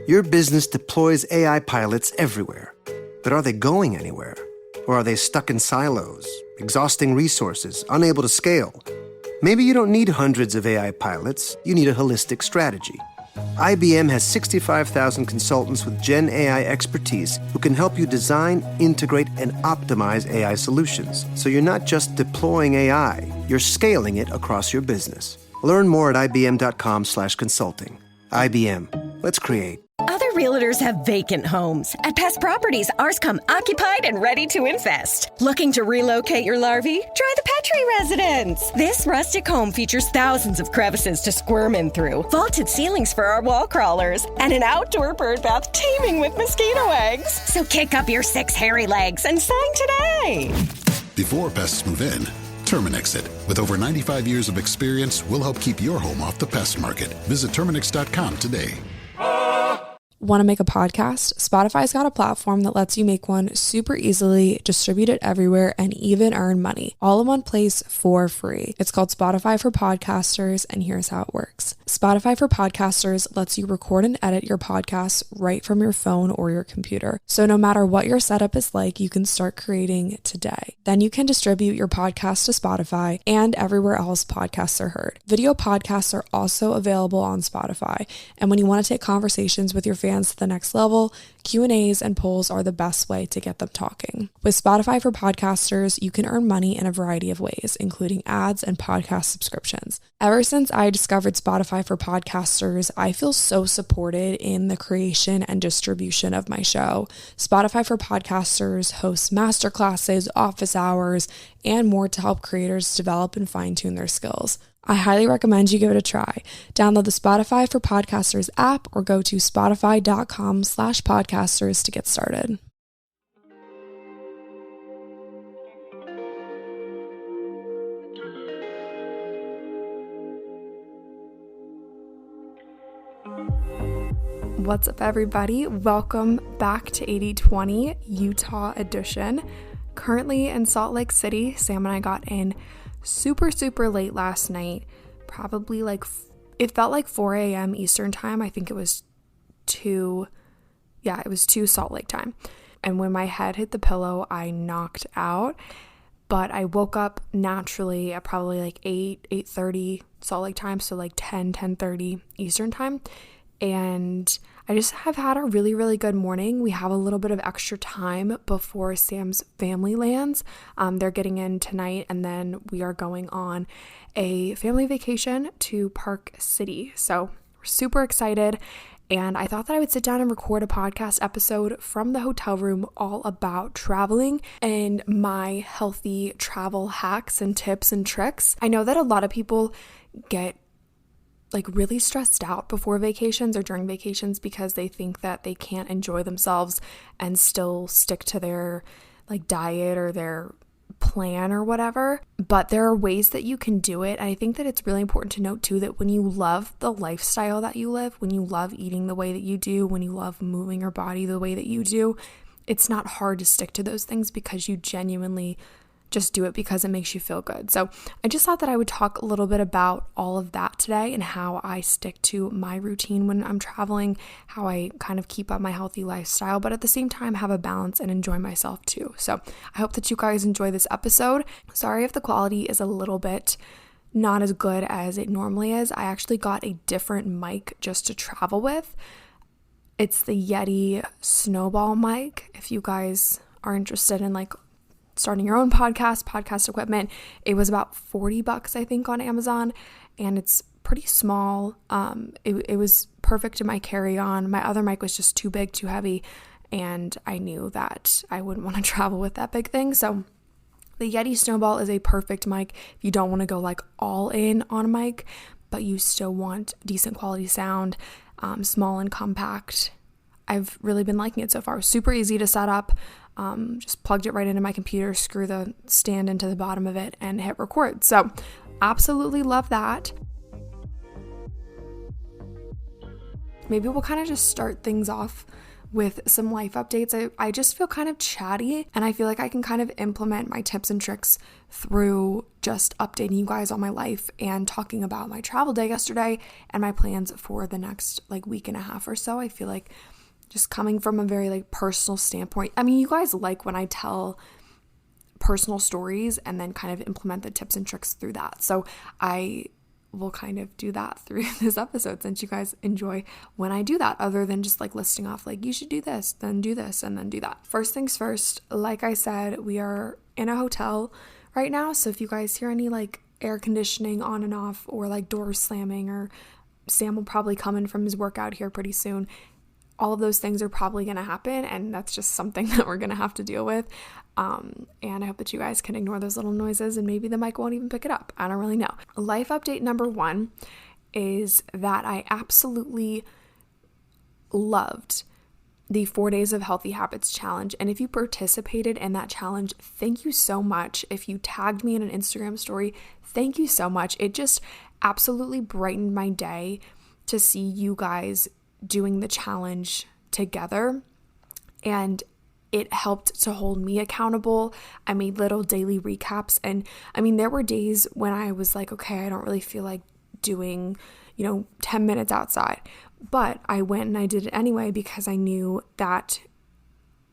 Your business deploys AI pilots everywhere. But are they going anywhere? Or are they stuck in silos, exhausting resources, unable to scale? Maybe you don't need hundreds of AI pilots, you need a holistic strategy. IBM has 65,000 consultants with Gen AI expertise who can help you design, integrate, and optimize AI solutions. So you're not just deploying AI, you're scaling it across your business. Learn more at ibm.com/consulting. IBM. Let's create. Other realtors have vacant homes. At Pest Properties, ours come occupied and ready to invest. Looking to relocate your larvae? Try the Petri Residence. This rustic home features thousands of crevices to squirm in through, vaulted ceilings for our wall crawlers, and an outdoor bird bath teeming with mosquito eggs. So kick up your 6 hairy legs and sign today. Before pests move in, Terminix it. With over 95 years of experience, we'll help keep your home off the pest market. Visit Terminix.com today. Want to make a podcast? Spotify's got a platform that lets you make one super easily, distribute it everywhere, and even earn money, all in one place for free. It's called Spotify for Podcasters, and here's how it works. Spotify for Podcasters lets you record and edit your podcasts right from your phone or your computer. So no matter what your setup is like, you can start creating today. Then you can distribute your podcast to Spotify and everywhere else podcasts are heard. Video podcasts are also available on Spotify, and when you want to take conversations with your fans to the next level, Q&As and polls are the best way to get them talking. With Spotify for Podcasters, you can earn money in a variety of ways, including ads and podcast subscriptions. Ever since I discovered Spotify for Podcasters, I feel so supported in the creation and distribution of my show. Spotify for Podcasters hosts masterclasses, office hours, and more to help creators develop and fine-tune their skills. I highly recommend you give it a try. Download the Spotify for Podcasters app or go to spotify.com/podcasters to get started. What's up, everybody? Welcome back to 80/20 Utah edition. Currently in Salt Lake City. Sam and I got in super late last night, probably it felt like 4 a.m. Eastern time. I think it was 2 Salt Lake time. And when my head hit the pillow, I knocked out, but I woke up naturally at probably 8:30 Salt Lake time, so 10:30 Eastern time. And I just have had a really good morning. We have a little bit of extra time before Sam's family lands. They're getting in tonight, and then we are going on a family vacation to Park City. So we're super excited. And I thought that I would sit down and record a podcast episode from the hotel room all about traveling and my healthy travel hacks and tips and tricks. I know that a lot of people get really stressed out before vacations or during vacations because they think that they can't enjoy themselves and still stick to their diet or their plan or whatever. But there are ways that you can do it. And I think that it's really important to note too that when you love the lifestyle that you live, when you love eating the way that you do, when you love moving your body the way that you do, it's not hard to stick to those things because you genuinely just do it because it makes you feel good. So I just thought that I would talk a little bit about all of that today and how I stick to my routine when I'm traveling, how I kind of keep up my healthy lifestyle, but at the same time have a balance and enjoy myself too. So I hope that you guys enjoy this episode. Sorry if the quality is a little bit not as good as it normally is. I actually got a different mic just to travel with. It's the Yeti Snowball mic. If you guys are interested in starting your own podcast equipment, it was about $40, I think, on Amazon, and it's pretty small. It was perfect in my carry-on. My other mic was just too big, too heavy, and I knew that I wouldn't want to travel with that big thing. So the Yeti Snowball is a perfect mic if you don't want to go all in on a mic, but you still want decent quality sound, small and compact. I've really been liking it so far. Super easy to set up. Just plugged it right into my computer, screw the stand into the bottom of it, and hit record. So absolutely love that. Maybe we'll kind of just start things off with some life updates. I just feel kind of chatty, and I feel like I can kind of implement my tips and tricks through just updating you guys on my life and talking about my travel day yesterday and my plans for the next like week and a half or so. I feel like just coming from a very like personal standpoint. I mean, you guys like when I tell personal stories and then kind of implement the tips and tricks through that. So I will kind of do that through this episode, since you guys enjoy when I do that, other than just like listing off like, you should do this, then do this, and then do that. First things first, like I said, we are in a hotel right now. So if you guys hear any like air conditioning on and off, or like doors slamming, or Sam will probably come in from his workout here pretty soon, all of those things are probably going to happen, and that's just something that we're going to have to deal with. And I hope that you guys can ignore those little noises, and maybe the mic won't even pick it up. I don't really know. Life update number 1 is that I absolutely loved the 4 Days of Healthy Habits challenge. And if you participated in that challenge, thank you so much. If you tagged me in an Instagram story, thank you so much. It just absolutely brightened my day to see you guys doing the challenge together, and it helped to hold me accountable. I made little daily recaps, and I mean, there were days when I was like, okay, I don't really feel like doing, 10 minutes outside, but I went and I did it anyway, because I knew that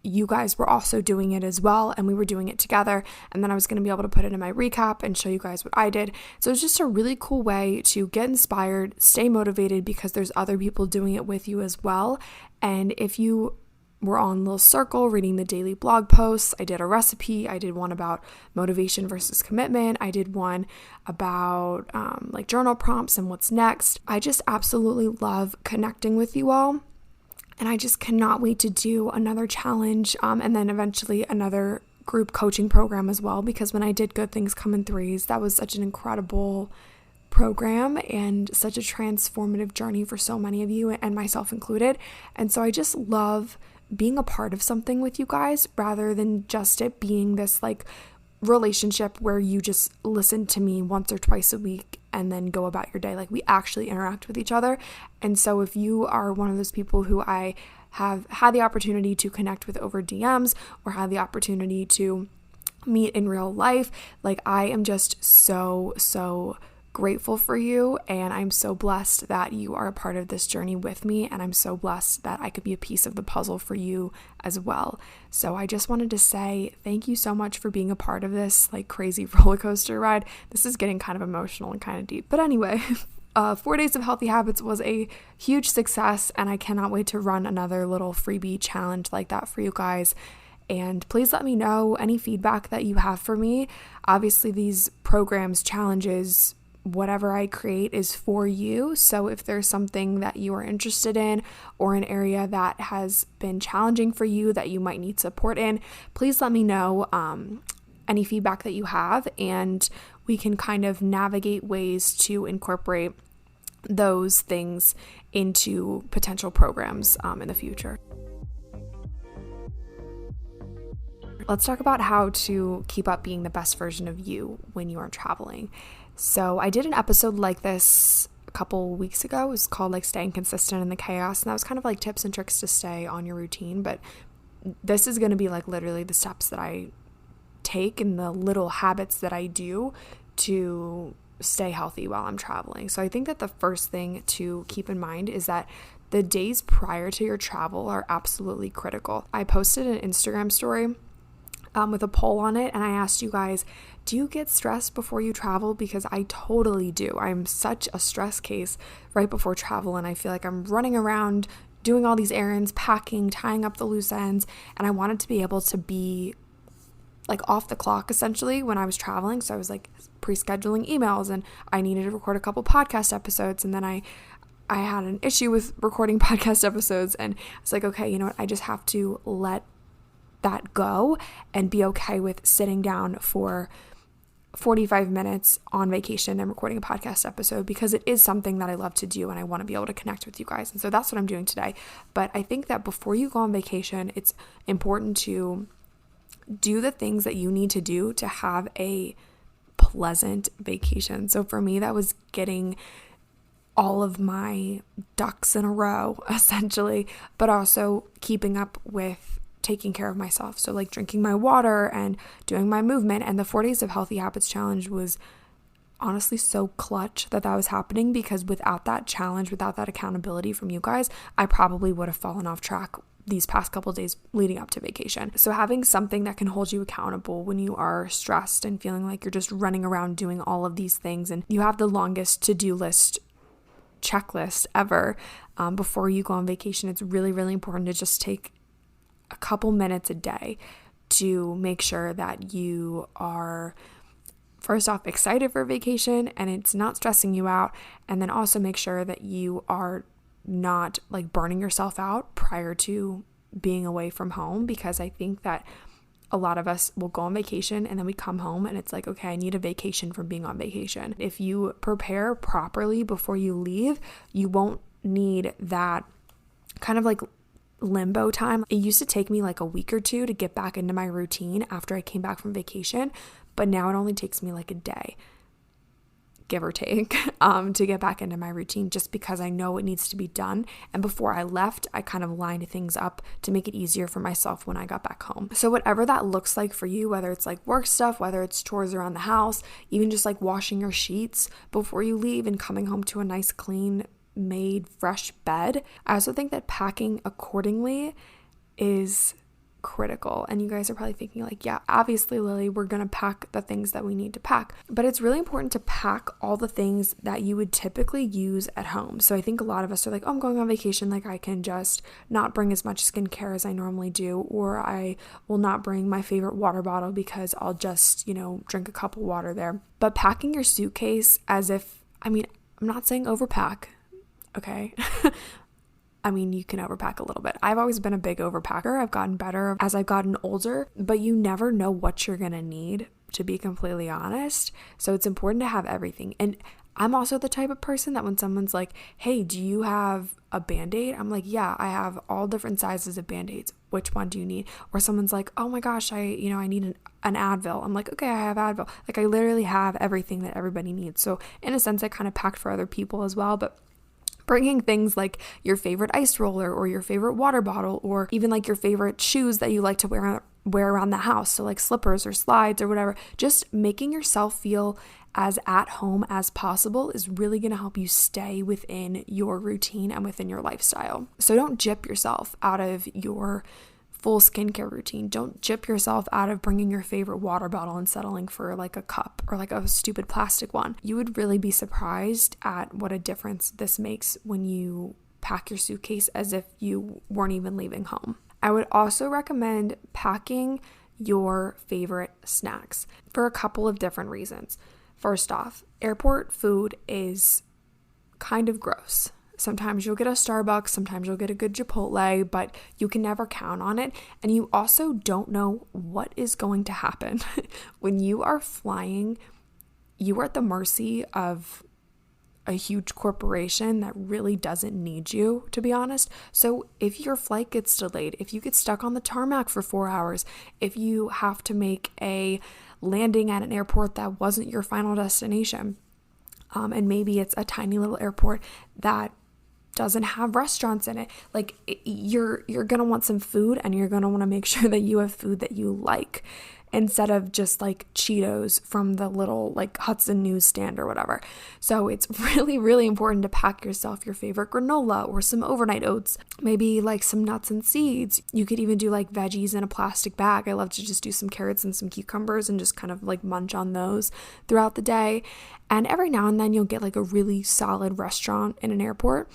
you guys were also doing it as well, and we were doing it together, and then I was going to be able to put it in my recap and show you guys what I did. So it's just a really cool way to get inspired, stay motivated, because there's other people doing it with you as well. And if you were on Little Circle reading the daily blog posts, I did a recipe, I did one about motivation versus commitment, I did one about like journal prompts and what's next. I just absolutely love connecting with you all. And I just cannot wait to do another challenge, and then eventually another group coaching program as well, because when I did Good Things Come in Threes, that was such an incredible program and such a transformative journey for so many of you, and myself included. And so I just love being a part of something with you guys, rather than just it being this like relationship where you just listen to me once or twice a week and then go about your day. Like, we actually interact with each other. And so if you are one of those people who I have had the opportunity to connect with over DMs, or had the opportunity to meet in real life, like, I am just so grateful for you, and I'm so blessed that you are a part of this journey with me, and I'm so blessed that I could be a piece of the puzzle for you as well. So I just wanted to say thank you so much for being a part of this like crazy roller coaster ride. This is getting kind of emotional and kind of deep, but anyway, 4 Days of Healthy Habits was a huge success, and I cannot wait to run another little freebie challenge like that for you guys. And please let me know any feedback that you have for me. Obviously, these programs, challenges, whatever I create is for you. So if there's something that you are interested in, or an area that has been challenging for you that you might need support in, please let me know any feedback that you have, and we can kind of navigate ways to incorporate those things into potential programs in the future. Let's talk about how to keep up being the best version of you when you are traveling. So I did an episode like this a couple weeks ago. It was called like Staying Consistent in the Chaos, and that was kind of like tips and tricks to stay on your routine. But this is going to be like literally the steps that I take and the little habits that I do to stay healthy while I'm traveling. So I think that the first thing to keep in mind is that the days prior to your travel are absolutely critical. I posted an Instagram story with a poll on it, and I asked you guys, do you get stressed before you travel? Because I totally do. I'm such a stress case right before travel, and I feel like I'm running around doing all these errands, packing, tying up the loose ends, and I wanted to be able to be like off the clock essentially when I was traveling. So I was like pre-scheduling emails, and I needed to record a couple podcast episodes, and then I had an issue with recording podcast episodes, and I was like, okay, you know what, I just have to let that go and be okay with sitting down for 45 minutes on vacation and recording a podcast episode, because it is something that I love to do and I want to be able to connect with you guys. And so that's what I'm doing today. But I think that before you go on vacation, it's important to do the things that you need to do to have a pleasant vacation. So for me, that was getting all of my ducks in a row, essentially, but also keeping up with taking care of myself. So like drinking my water and doing my movement. And the 4 days of healthy habits challenge was honestly so clutch that was happening, because without that challenge, without that accountability from you guys, I probably would have fallen off track these past couple of days leading up to vacation. So having something that can hold you accountable when you are stressed and feeling like you're just running around doing all of these things and you have the longest to-do list checklist ever before you go on vacation, it's really, really important to just take a couple minutes a day to make sure that you are first off excited for vacation and it's not stressing you out, and then also make sure that you are not like burning yourself out prior to being away from home, because I think that a lot of us will go on vacation and then we come home and it's like, okay, I need a vacation from being on vacation. If you prepare properly before you leave, you won't need that kind of like limbo time. It used to take me like a week or two to get back into my routine after I came back from vacation, but now it only takes me like a day, give or take, to get back into my routine, just because I know it needs to be done. And before I left, I kind of lined things up to make it easier for myself when I got back home. So whatever that looks like for you, whether it's like work stuff, whether it's chores around the house, even just like washing your sheets before you leave and coming home to a nice, clean, made, fresh bed. I also think that packing accordingly is critical. And you guys are probably thinking like, yeah, obviously, Lily, we're going to pack the things that we need to pack. But it's really important to pack all the things that you would typically use at home. So I think a lot of us are like, oh, I'm going on vacation. Like I can just not bring as much skincare as I normally do, or I will not bring my favorite water bottle because I'll just, drink a cup of water there. But packing your suitcase as if, I'm not saying overpack, okay? You can overpack a little bit. I've always been a big overpacker. I've gotten better as I've gotten older, but you never know what you're going to need, to be completely honest. So it's important to have everything. And I'm also the type of person that when someone's like, hey, do you have a Band-Aid? I'm like, yeah, I have all different sizes of Band-Aids. Which one do you need? Or someone's like, oh my gosh, I need an Advil. I'm like, okay, I have Advil. Like I literally have everything that everybody needs. So in a sense, I kind of packed for other people as well, but bringing things like your favorite ice roller or your favorite water bottle, or even like your favorite shoes that you like to wear around the house. So like slippers or slides or whatever, just making yourself feel as at home as possible is really going to help you stay within your routine and within your lifestyle. So don't gyp yourself out of your full skincare routine. Don't gyp yourself out of bringing your favorite water bottle and settling for like a cup or like a stupid plastic one. You would really be surprised at what a difference this makes when you pack your suitcase as if you weren't even leaving home. I would also recommend packing your favorite snacks for a couple of different reasons. First off, airport food is kind of gross. Sometimes you'll get a Starbucks, sometimes you'll get a good Chipotle, but you can never count on it. And you also don't know what is going to happen. When you are flying, you are at the mercy of a huge corporation that really doesn't need you, to be honest. So if your flight gets delayed, if you get stuck on the tarmac for 4 hours, if you have to make a landing at an airport that wasn't your final destination, and maybe it's a tiny little airport that doesn't have restaurants in it, like you're gonna want some food, and you're gonna want to make sure that you have food that you like, instead of just like Cheetos from the little like Hudson newsstand or whatever. So it's really, really important to pack yourself your favorite granola or some overnight oats, maybe like some nuts and seeds. You could even do like veggies in a plastic bag. I love to just do some carrots and some cucumbers and just kind of like munch on those throughout the day. And every now and then you'll get like a really solid restaurant in an airport,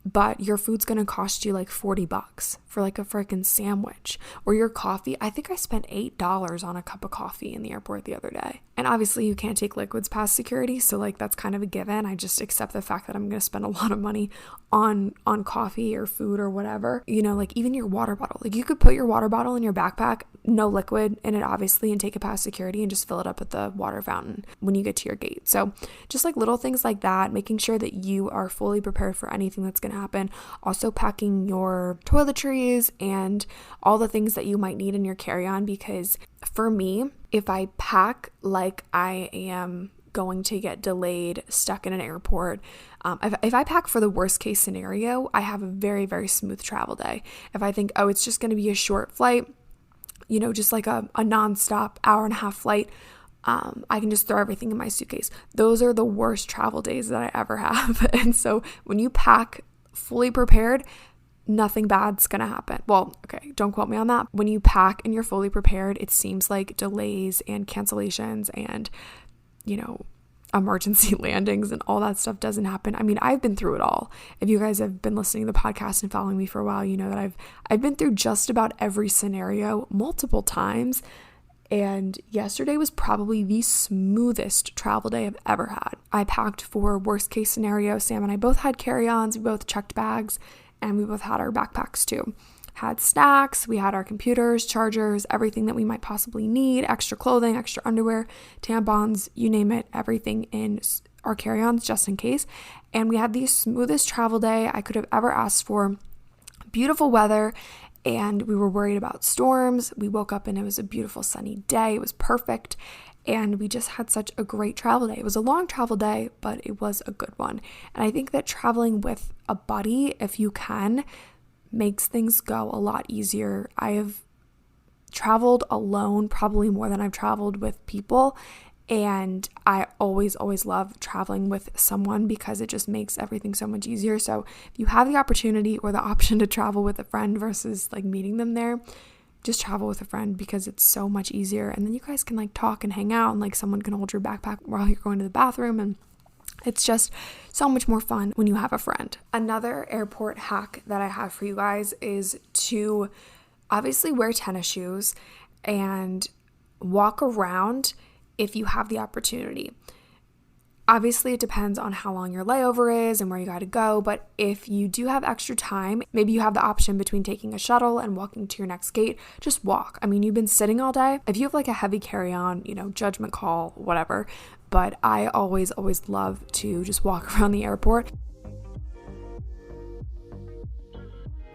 but your food's going to cost you like $40 for like a freaking sandwich. Or your coffee. I think I spent $8 on a cup of coffee in the airport the other day. And obviously you can't take liquids past security, so like that's kind of a given. I just accept the fact that I'm going to spend a lot of money on coffee or food or whatever. Like even your water bottle. Like you could put your water bottle in your backpack, no liquid in it obviously, and take it past security and just fill it up at the water fountain when you get to your gate. So just like little things like that, making sure that you are fully prepared for anything that's going to happen. Also packing your toiletries and all the things that you might need in your carry-on, because for me, if I pack like I am going to get delayed, stuck in an airport. If I pack for the worst case scenario, I have a very, very smooth travel day. If I think, oh, it's just going to be a short flight, just like a nonstop hour-and-a-half flight, I can just throw everything in my suitcase. Those are the worst travel days that I ever have. And so when you pack fully prepared, nothing bad's gonna happen. Well, okay, don't quote me on that. When you pack and you're fully prepared, it seems like delays and cancellations and, emergency landings and all that stuff doesn't happen. I mean, I've been through it all. If you guys have been listening to the podcast and following me for a while, you know that I've been through just about every scenario multiple times. And yesterday was probably the smoothest travel day I've ever had. I packed for worst case scenario. Sam and I both had carry-ons, we both checked bags, and we both had our backpacks too. Had snacks, we had our computers, chargers, everything that we might possibly need, extra clothing, extra underwear, tampons, you name it, everything in our carry-ons just in case. And we had the smoothest travel day I could have ever asked for. Beautiful weather, and we were worried about storms. We woke up and it was a beautiful sunny day. It was perfect. And we just had such a great travel day. It was a long travel day, but it was a good one. And I think that traveling with a buddy, if you can, makes things go a lot easier. I have traveled alone probably more than I've traveled with people. And I always love traveling with someone because it just makes everything so much easier. So if you have the opportunity or the option to travel with a friend versus like meeting them there, just travel with a friend because it's so much easier. And then you guys can like talk and hang out, and like someone can hold your backpack while you're going to the bathroom, and it's just so much more fun when you have a friend. Another airport hack that I have for you guys is to obviously wear tennis shoes and walk around if you have the opportunity. Obviously, it depends on how long your layover is and where you got to go, but if you do have extra time, maybe you have the option between taking a shuttle and walking to your next gate, just walk. I mean, you've been sitting all day. If you have like a heavy carry-on, judgment call, whatever, but I always love to just walk around the airport.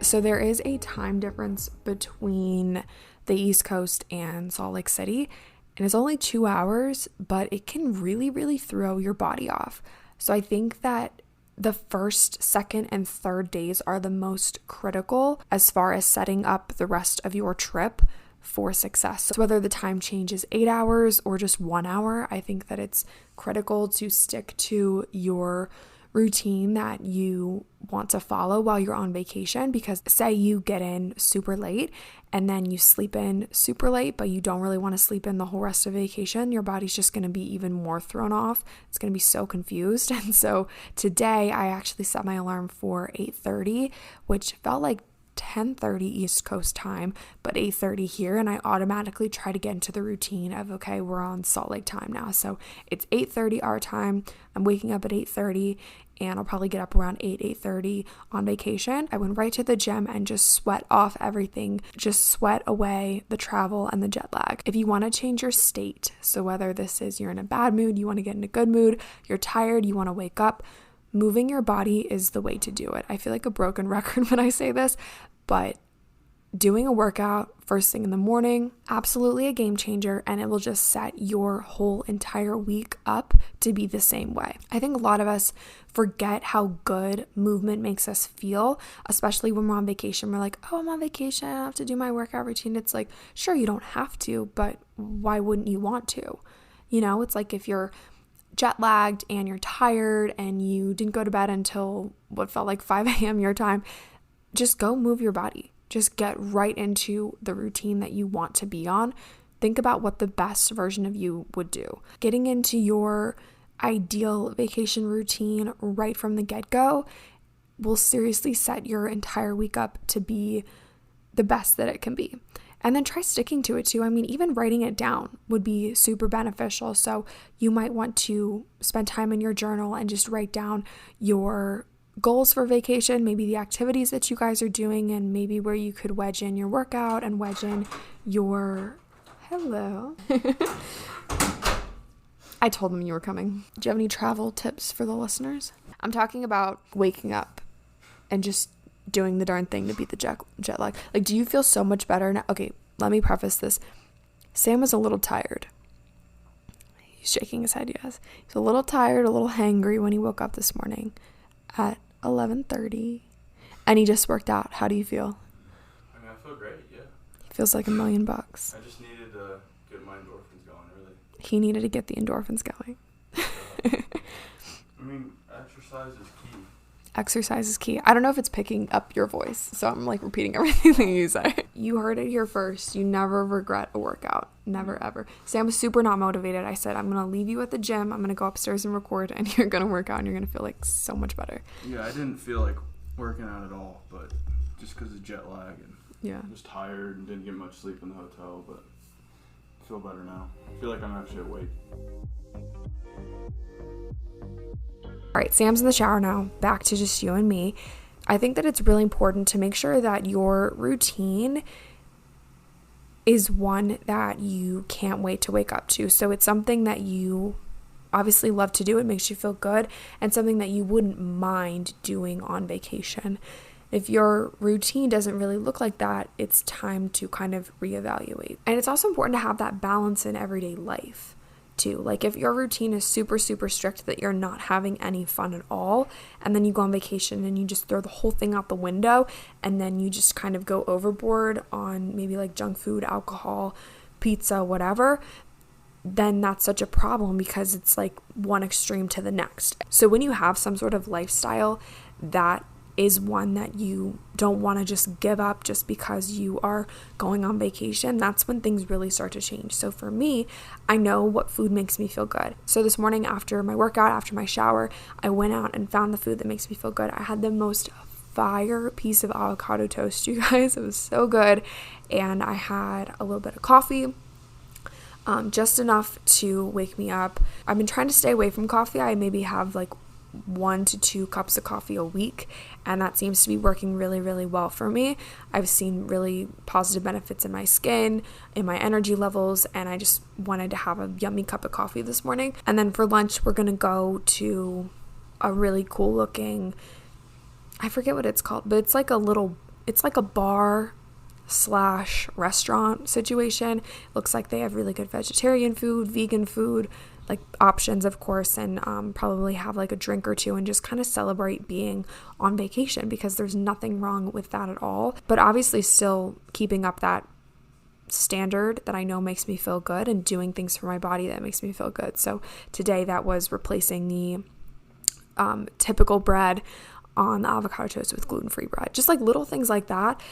So there is a time difference between the East Coast and Salt Lake City. And it's only 2 hours, but it can really throw your body off. So I think that the first, second, and third days are the most critical as far as setting up the rest of your trip for success. So whether the time change is 8 hours or just 1 hour, I think that it's critical to stick to your routine that you want to follow while you're on vacation, because say you get in super late and then you sleep in super late, but you don't really want to sleep in the whole rest of vacation, your body's just going to be even more thrown off. It's going to be so confused. And so today I actually set my alarm for 8:30, which felt like 10:30 East Coast time, but 8:30 here, and I automatically try to get into the routine of, okay, we're on Salt Lake time now. So it's 8:30 our time. I'm waking up at 8:30, and I'll probably get up around 8:30 on vacation. I went right to the gym and just sweat off everything, just sweat away the travel and the jet lag. If you want to change your state, so whether this is you're in a bad mood, you want to get in a good mood, you're tired, you want to wake up, moving your body is the way to do it. I feel like a broken record when I say this, but doing a workout first thing in the morning, absolutely a game changer, and it will just set your whole entire week up to be the same way. I think a lot of us forget how good movement makes us feel, especially when we're on vacation. We're like, oh, I'm on vacation, I have to do my workout routine. It's like, sure, you don't have to, but why wouldn't you want to? It's like if you're jet lagged and you're tired and you didn't go to bed until what felt like 5 a.m. your time, just go move your body. Just get right into the routine that you want to be on. Think about what the best version of you would do. Getting into your ideal vacation routine right from the get-go will seriously set your entire week up to be the best that it can be. And then try sticking to it too. I mean, even writing it down would be super beneficial. So you might want to spend time in your journal and just write down your goals for vacation, maybe the activities that you guys are doing, and maybe where you could wedge in your workout and wedge in your... Hello. I told them you were coming. Do you have any travel tips for the listeners? I'm talking about waking up and just doing the darn thing to beat the jet lag. Like, do you feel so much better now? Okay, let me preface this. Sam was a little tired. He's shaking his head, yes. He's a little tired, a little hangry when he woke up this morning at 11:30. And he just worked out. How do you feel? I mean, I feel great, yeah. He feels like $1 million. I just needed to get my endorphins going, really. He needed to get the endorphins going. I mean, exercise is key. Exercise is key. I don't know if it's picking up your voice, so I'm like repeating everything that you say. You heard it here first. You never regret a workout. Never, ever. Sam was super not motivated. I said, I'm going to leave you at the gym. I'm going to go upstairs and record, and you're going to work out, and you're going to feel like so much better. Yeah, I didn't feel like working out at all, but just because of jet lag and was tired and didn't get much sleep in the hotel, but I feel better now. I feel like I'm actually awake. All right, Sam's in the shower now. Back to just you and me. I think that it's really important to make sure that your routine is one that you can't wait to wake up to. So it's something that you obviously love to do. It makes you feel good, and something that you wouldn't mind doing on vacation. If your routine doesn't really look like that, it's time to kind of reevaluate. And it's also important to have that balance in everyday life too. Like if your routine is super, super strict that you're not having any fun at all, and then you go on vacation and you just throw the whole thing out the window, and then you just kind of go overboard on maybe like junk food, alcohol, pizza, whatever, then that's such a problem because it's like one extreme to the next. So when you have some sort of lifestyle that is one that you don't want to just give up just because you are going on vacation, that's when things really start to change. So for me, I know what food makes me feel good. So this morning after my workout, after my shower, I went out and found the food that makes me feel good. I had the most fire piece of avocado toast, you guys. It was so good. And I had a little bit of coffee. Just enough to wake me up. I've been trying to stay away from coffee. I maybe have like 1 to 2 cups of coffee a week, and that seems to be working really, really well for me. I've seen really positive benefits in my skin, in my energy levels, and I just wanted to have a yummy cup of coffee this morning. And then for lunch, we're gonna go to a really cool looking, I forget what it's called, but it's like a bar / restaurant situation. Looks like they have really good vegetarian food, vegan food, like options, of course, and probably have like a drink or two and just kind of celebrate being on vacation, because there's nothing wrong with that at all. But obviously still keeping up that standard that I know makes me feel good and doing things for my body that makes me feel good. So today that was replacing the typical bread on the avocado toast with gluten-free bread. Just like little things like that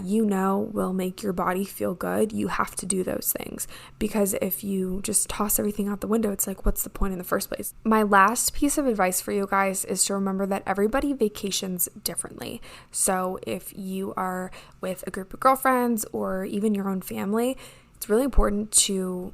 you know will make your body feel good. You have to do those things, because if you just toss everything out the window, it's like, what's the point in the first place? My last piece of advice for you guys is to remember that everybody vacations differently. So if you are with a group of girlfriends or even your own family, it's really important to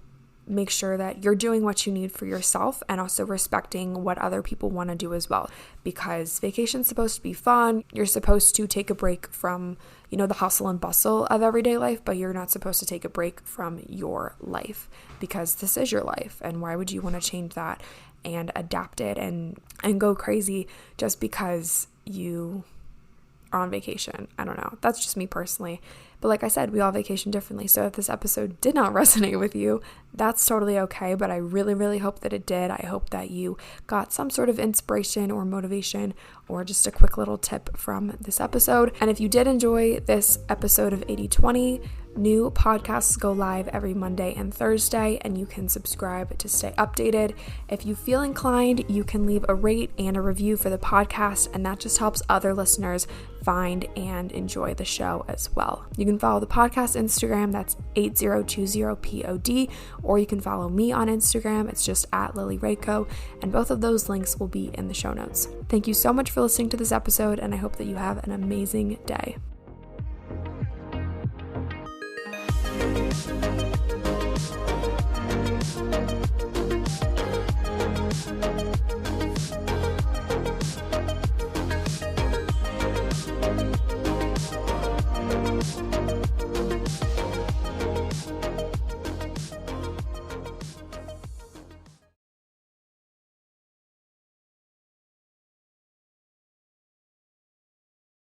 make sure that you're doing what you need for yourself and also respecting what other people want to do as well, because vacation's supposed to be fun. You're supposed to take a break from, the hustle and bustle of everyday life, but you're not supposed to take a break from your life, because this is your life, and why would you want to change that and adapt it and go crazy just because you are on vacation? I don't know. That's just me personally. But like I said, we all vacation differently. So if this episode did not resonate with you, that's totally okay. But I really, really hope that it did. I hope that you got some sort of inspiration or motivation or just a quick little tip from this episode. And if you did enjoy this episode of 80/20, new podcasts go live every Monday and Thursday, and you can subscribe to stay updated. If you feel inclined, you can leave a rate and a review for the podcast, and that just helps other listeners find and enjoy the show as well. You can follow the podcast Instagram, that's 8020pod, or you can follow me on Instagram, it's just @LilyRayco, and both of those links will be in the show notes. Thank you so much for listening to this episode, and I hope that you have an amazing day.